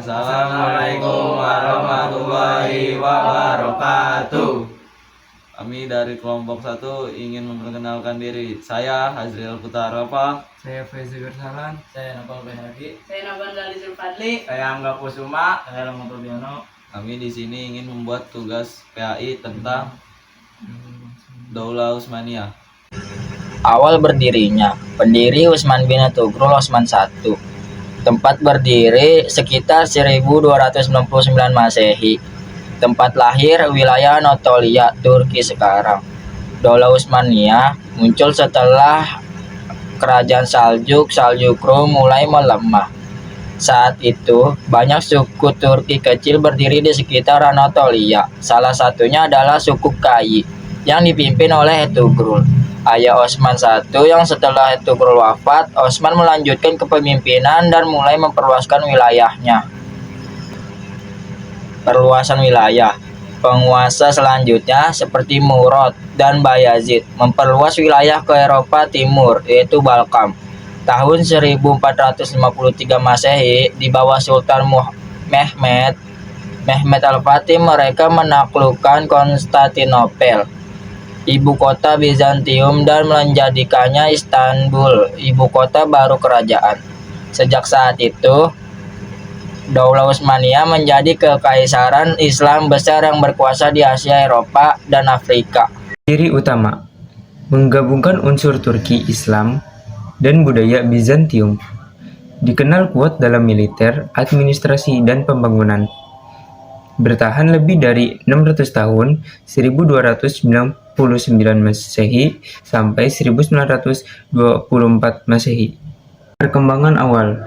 Assalamualaikum warahmatullahi wabarakatuh. Kami dari kelompok 1 ingin memperkenalkan diri. Saya Hazriel Putarapa. Saya Faizi Bersalan. Saya Nopal Behaki. Saya Naban Gali Zulfadli. Saya Angga Kusuma. Saya Rahmat Rubiono. Kami di sini ingin membuat tugas PAI tentang Daulah Utsmaniyah. Awal berdirinya, pendiri Utsman bin Tugrul Osman I. Tempat berdiri sekitar 1299 Masehi. Tempat lahir wilayah Anatolia, Turki sekarang. Daulah Utsmaniyah muncul setelah kerajaan Saljuk-Rum mulai melemah. Saat itu, banyak suku Turki kecil berdiri di sekitar Anatolia. Salah satunya adalah suku Kayi yang dipimpin oleh Ertugrul, ayah Osman I, yang setelah Ertugrul wafat, Osman melanjutkan kepemimpinan dan mulai memperluaskan wilayahnya. Perluasan wilayah. Penguasa selanjutnya seperti Murad dan Bayazid memperluas wilayah ke Eropa Timur, yaitu Balkan. Tahun 1453 Masehi, di bawah Sultan Mehmed Al-Fatih, mereka menaklukkan Konstantinopel, ibu kota Bizantium, dan menjadikannya Istanbul, ibu kota baru kerajaan. Sejak saat itu, Daulah Utsmaniyah menjadi kekaisaran Islam besar yang berkuasa di Asia, Eropa, dan Afrika. Ciri utama menggabungkan unsur Turki, Islam, dan budaya Bizantium. Dikenal kuat dalam militer, administrasi, dan pembangunan. Bertahan lebih dari 600 tahun, 1299 Masehi sampai 1924 Masehi. Perkembangan awal.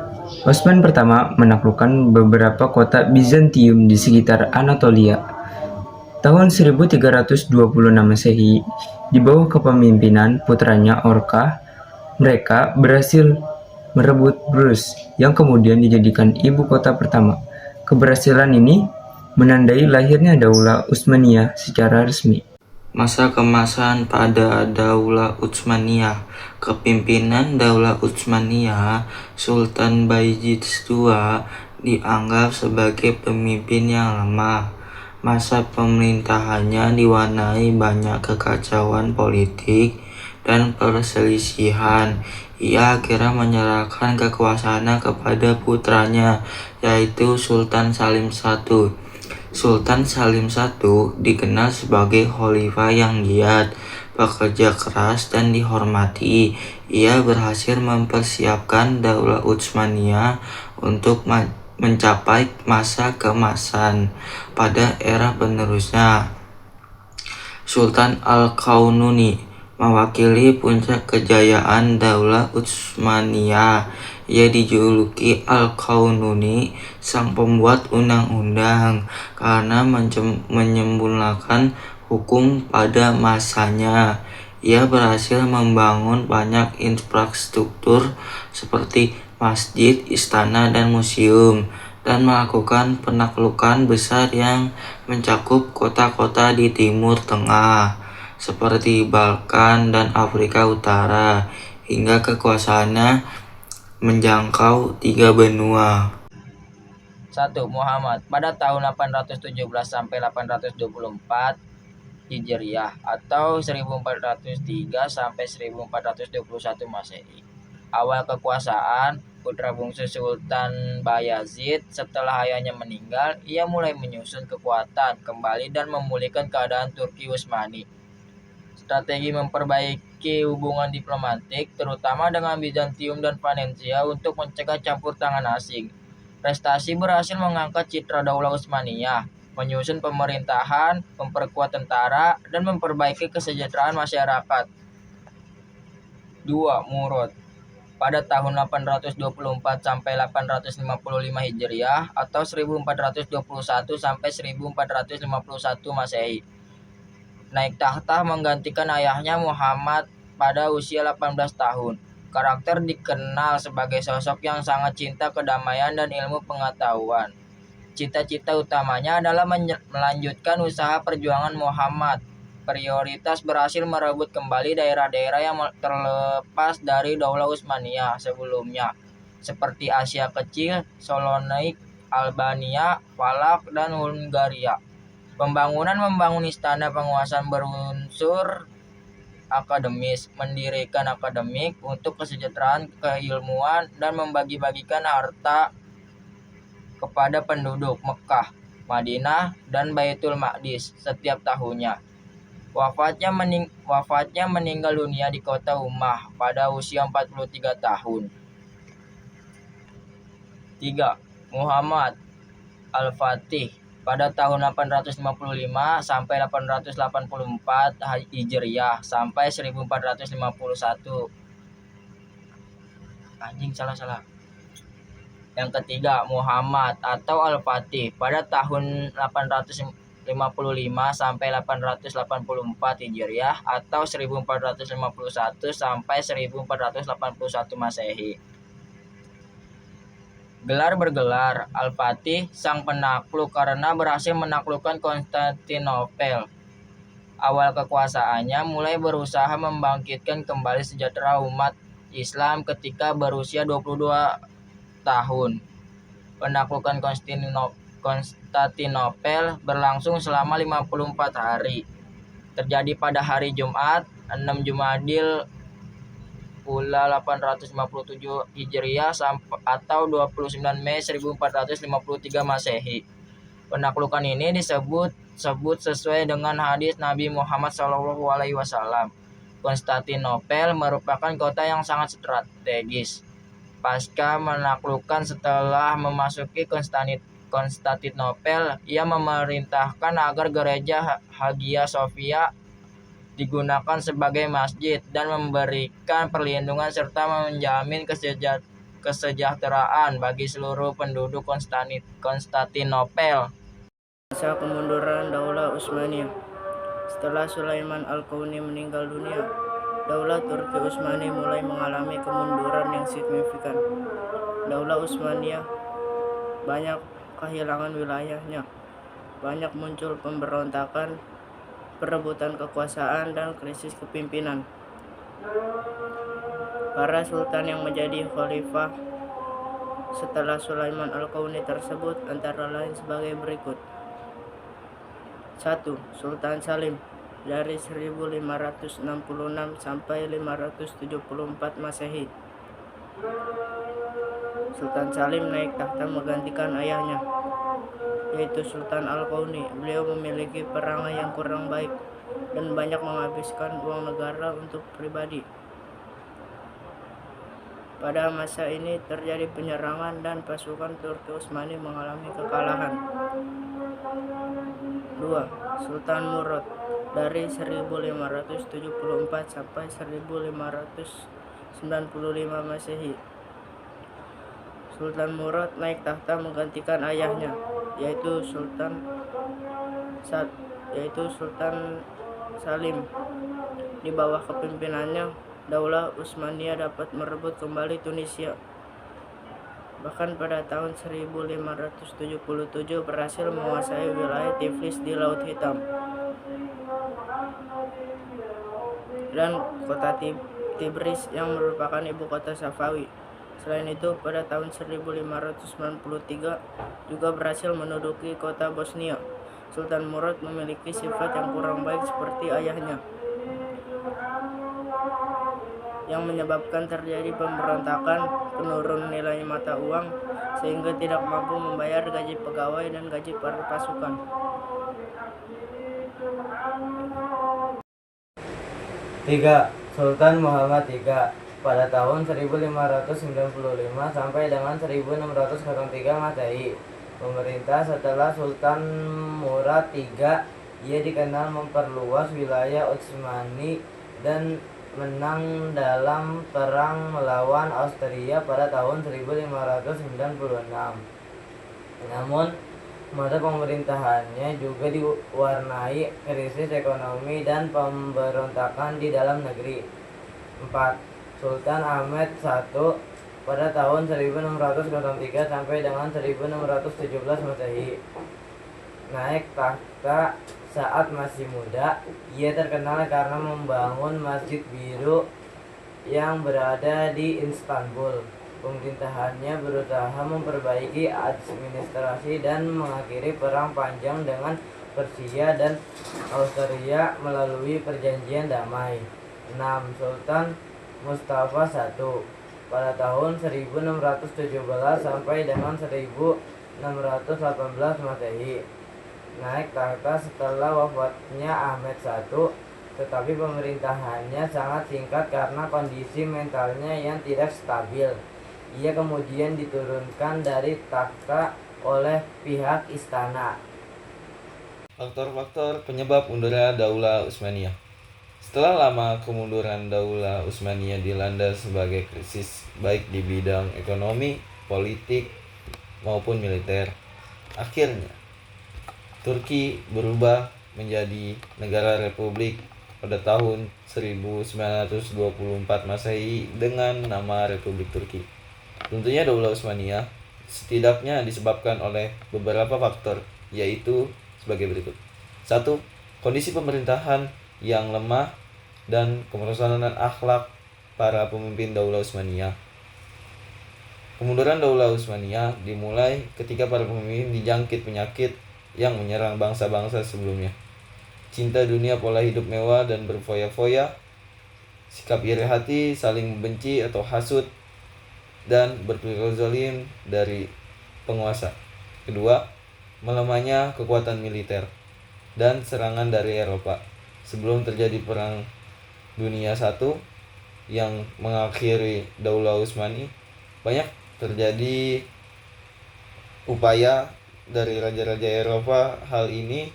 Osman pertama menaklukkan beberapa kota Bizantium di sekitar Anatolia. Tahun 1326 Masehi, di bawah kepemimpinan putranya Orkah, mereka berhasil merebut Brus, yang kemudian dijadikan ibu kota pertama. Keberhasilan ini menandai lahirnya Daulah Utsmaniyah secara resmi. Masa kemasan pada Daulah Utsmaniyah. Kepimpinan Daulah Utsmaniyah, Sultan Bayezid II dianggap sebagai pemimpin yang lemah. Masa pemerintahannya diwarnai banyak kekacauan politik dan perselisihan. Ia akhirnya menyerahkan kekuasaannya kepada putranya, yaitu Sultan Salim I. Sultan Salim I dikenal sebagai khalifah yang giat, pekerja keras, dan dihormati. Ia berhasil mempersiapkan Daulah Utsmaniyah untuk mencapai masa keemasan pada era penerusnya. Sultan Al-Qaununi mewakili puncak kejayaan Daulah Utsmaniyah. Ia dijuluki Al-Qaununi, sang pembuat undang-undang, karena menyempurnakan hukum pada masanya. Ia berhasil membangun banyak infrastruktur seperti masjid, istana, dan museum, dan melakukan penaklukan besar yang mencakup kota-kota di Timur Tengah seperti Balkan dan Afrika Utara, hingga kekuasaannya menjangkau 3 benua. 1. Muhammad pada tahun 817 sampai 824 Hijriah atau 1403 sampai 1421 Masehi. Awal kekuasaan putra bungsu Sultan Bayazid. Setelah ayahnya meninggal, ia mulai menyusun kekuatan kembali dan memulihkan keadaan Turki Utsmani. Strategi memperbaiki hubungan diplomatik, terutama dengan Bizantium dan Venesia, untuk mencegah campur tangan asing. Prestasi berhasil mengangkat citra Daulah Utsmaniyah, menyusun pemerintahan, memperkuat tentara, dan memperbaiki kesejahteraan masyarakat. 2. Murad pada tahun 824 sampai 855 Hijriah atau 1421 sampai 1451 Masehi. Naik tahta menggantikan ayahnya Muhammad pada usia 18 tahun. Karakter dikenal sebagai sosok yang sangat cinta kedamaian dan ilmu pengetahuan. Cita-cita utamanya adalah melanjutkan usaha perjuangan Muhammad. Prioritas berhasil merebut kembali daerah-daerah yang terlepas dari Daulah Utsmaniyah sebelumnya, seperti Asia Kecil, Salonik, Albania, Valak, dan Hungaria. Membangun istana penguasaan berunsur akademis, mendirikan akademik untuk kesejahteraan keilmuan, dan membagi-bagikan harta kepada penduduk Mekah, Madinah, dan Baitul Maqdis setiap tahunnya. Wafatnya meninggal dunia di kota Ummah pada usia 43 tahun. 3. Muhammad Al-Fatih pada tahun 855 sampai 884 Hijriah sampai 1451. Salah. Yang ketiga, Muhammad atau Al-Fatih pada tahun 855 sampai 884 Hijriah atau 1451 sampai 1481 Masehi. Gelar bergelar Al-Fatih sang penakluk karena berhasil menaklukkan Konstantinopel. Awal kekuasaannya mulai berusaha membangkitkan kembali sejahtera umat Islam ketika berusia 22 tahun. Penaklukan Konstantinopel berlangsung selama 54 hari. Terjadi pada hari Jumat 6 Jumadil Ula 857 Hijriah atau 29 Mei 1453 Masehi. Penaklukan ini disebut sesuai dengan hadis Nabi Muhammad SAW. Konstantinopel merupakan kota yang sangat strategis. Pasca menaklukkan, setelah memasuki Konstantinopel, ia memerintahkan agar gereja Hagia Sophia digunakan sebagai masjid dan memberikan perlindungan serta menjamin kesejahteraan bagi seluruh penduduk Konstantinopel. Masa kemunduran Daulah Utsmaniyah. Setelah Sulaiman Al-Qauni meninggal dunia, Daulah Turki Utsmani mulai mengalami kemunduran yang signifikan. Daulah Utsmaniyah banyak kehilangan wilayahnya, banyak muncul pemberontakan, perebutan kekuasaan, dan krisis kepimpinan. Para sultan yang menjadi khalifah setelah Sulaiman Al-Qauni tersebut antara lain sebagai berikut. 1. Sultan Salim dari 1566 sampai 574 Masehi. Sultan Salim naik tahta menggantikan ayahnya, yaitu Sultan Al-Qauni. Beliau memiliki perangai yang kurang baik dan banyak menghabiskan uang negara untuk pribadi. Pada masa ini terjadi penyerangan dan pasukan Turki Utsmani mengalami kekalahan. 2. Sultan Murad dari 1574 sampai 1595 Masehi. Sultan Murad naik tahta menggantikan ayahnya, yaitu Sultan Salim. Di bawah kepemimpinannya, Daulah Utsmaniyah dapat merebut kembali Tunisia. Bahkan pada tahun 1577 berhasil menguasai wilayah Tiflis di Laut Hitam dan kota Tibris yang merupakan ibu kota Safawi. Selain itu, pada tahun 1593 juga berhasil menduduki kota Bosnia. Sultan Murad memiliki sifat yang kurang baik seperti ayahnya, yang menyebabkan terjadi pemberontakan, penurunan nilai mata uang, sehingga tidak mampu membayar gaji pegawai dan gaji para pasukan. 3. Sultan Muhammad III pada tahun 1595 sampai dengan 1603 Masehi. Pemerintah setelah Sultan Murad III, ia dikenal memperluas wilayah Utsmani dan menang dalam perang melawan Austria pada tahun 1596. Namun, masa pemerintahannya juga diwarnai krisis ekonomi dan pemberontakan di dalam negeri. 4. Sultan Ahmed I pada tahun 1603 sampai dengan 1617 Masehi. Naik takhta saat masih muda, ia terkenal karena membangun Masjid Biru yang berada di Istanbul. Pemerintahannya berusaha memperbaiki administrasi dan mengakhiri perang panjang dengan Persia dan Austria melalui perjanjian damai. 6. Sultan Mustafa I pada tahun 1617 sampai dengan 1618 Masehi naik tahta setelah wafatnya Ahmed I, tetapi pemerintahannya sangat singkat karena kondisi mentalnya yang tidak stabil. Ia kemudian diturunkan dari takhta oleh pihak istana. Faktor-faktor penyebab mundurnya Daulah Utsmaniyah. Setelah lama kemunduran Daulah Utsmaniyah dilanda sebagai krisis baik di bidang ekonomi, politik, maupun militer. Akhirnya, Turki berubah menjadi negara republik pada tahun 1924 Masehi dengan nama Republik Turki. Tentunya Daulah Utsmaniyah setidaknya disebabkan oleh beberapa faktor, yaitu sebagai berikut. 1. Kondisi pemerintahan yang lemah dan kemerosotan akhlak para pemimpin Daulah Utsmaniyah. Kemunduran Daulah Utsmaniyah dimulai ketika para pemimpin dijangkit penyakit yang menyerang bangsa-bangsa sebelumnya. Cinta dunia, pola hidup mewah dan berfoya-foya, sikap iri hati, saling membenci atau hasut, dan berperilaku zalim dari penguasa. Kedua, melemahnya kekuatan militer dan serangan dari Eropa. Sebelum terjadi Perang Dunia I yang mengakhiri Daulah Utsmani, banyak terjadi upaya dari raja-raja Eropa. Hal ini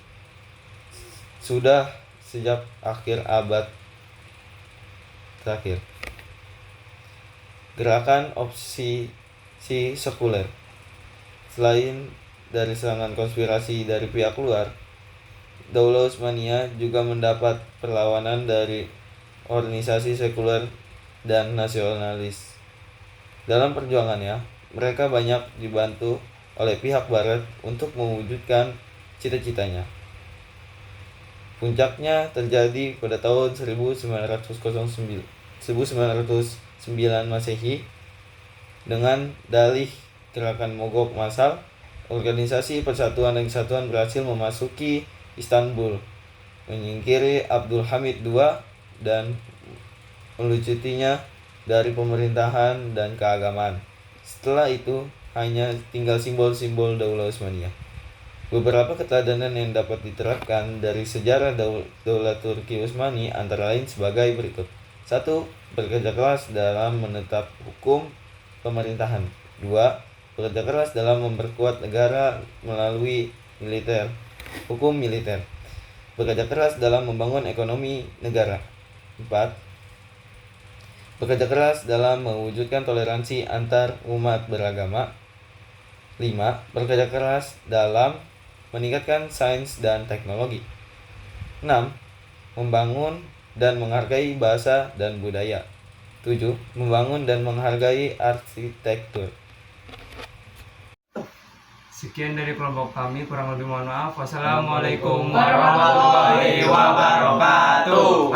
sudah sejak akhir abad terakhir. Gerakan opsi sekuler. Selain dari serangan konspirasi dari pihak luar, Daulah Utsmaniyah juga mendapat perlawanan dari organisasi sekuler dan nasionalis. Dalam perjuangannya, mereka banyak dibantu oleh pihak barat untuk mewujudkan cita-citanya. Puncaknya terjadi pada tahun 1909 Masehi dengan dalih gerakan mogok massal. Organisasi Persatuan dan Kesatuan berhasil memasuki Istanbul, menyingkiri Abdul Hamid II dan melucutinya dari pemerintahan dan keagamaan. Setelah itu hanya tinggal simbol-simbol Daulah Utsmaniyah. Beberapa keteladanan yang dapat diterapkan dari sejarah Daulah Turki Utsmani antara lain sebagai berikut. 1. Bekerja keras dalam menetap hukum pemerintahan. 2. Bekerja keras dalam memperkuat negara melalui hukum militer. Bekerja keras dalam membangun ekonomi negara. 4. Bekerja keras dalam mewujudkan toleransi antar umat beragama. 5. Bekerja keras dalam meningkatkan sains dan teknologi. 6. Membangun dan menghargai bahasa dan budaya. 7. Membangun dan menghargai arsitektur. Sekian dari kelompok kami, kurang lebih mohon maaf. Wassalamualaikum warahmatullahi wabarakatuh.